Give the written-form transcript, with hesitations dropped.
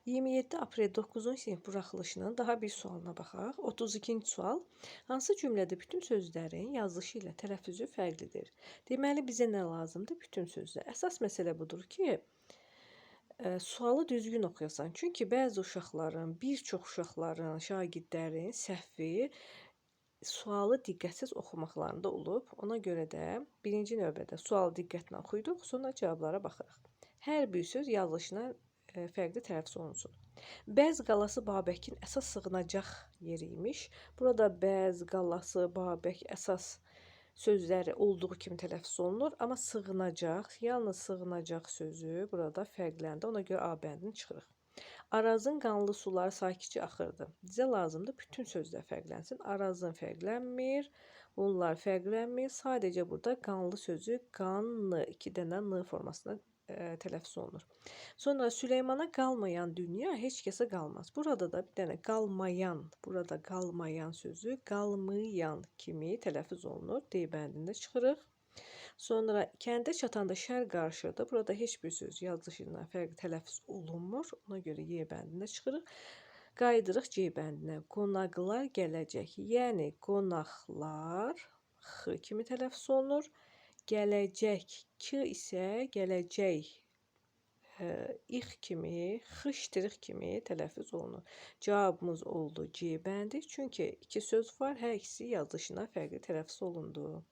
27 aprel 9-cu sinif buraxılışının daha bir sualına baxaq. 32-ci sual. Hansı cümlədə bütün sözlərin yazılışı ilə tələffüzü fərqlidir? Deməli, bizə nə lazımdır? Bütün sözlər. Əsas məsələ budur ki, sualı düzgün oxuyasan. Çünki bəzi uşaqların, bir çox uşaqların, şagirdlərin səhvi sualı diqqətsiz oxumaqlarında olub. Ona görə də birinci növbədə sualı diqqətlə oxuyuruq, sonra cavablara baxırıq. Hər bir söz yazılışına fərqli tələffüz olunsun. Bəz qalası Babəkin əsas sığınacaq yeri imiş. Burada bəz qalası, Babək əsas sözləri olduğu kimi tələffüz olunur, amma sığınacaq, yalnız sığınacaq sözü burada fərqləndi. Ona görə A bəndini çıxırıq. Arazın qanlı suları sakitcə axırdı. Bizə lazımdır bütün sözlər fərqlənsin. Arazın fərqlənmir, bunlar fərqlənmir. Sadəcə burada qanlı sözü qanlı 2 dənə n formasında tələffüz olunur. Sonra Süleymana qalmayan dünya heç kəsə qalmaz. Burada da bir dənə qalmayan, burada qalmayan sözü qalmayan kimi tələffüz olunur. D bəndində çıxırıq. Sonra kəndə çatanda şər qarışırdı. Burada heç bir söz yazılışından fərqli tələffüz olunmur. Ona görə Y bəndində çıxırıq. Qaydırıq C bəndinə. Qonaqlar gələcək. Yəni qonaqlar X kimi tələffüz olunur. Gələcək K isə gələcək İx kimi, xıştırıq kimi tələffüz olunur. Cavabımız oldu C bəndi. Çünki iki söz var, hər ikisi yazılışından fərqli tələffüz olundu.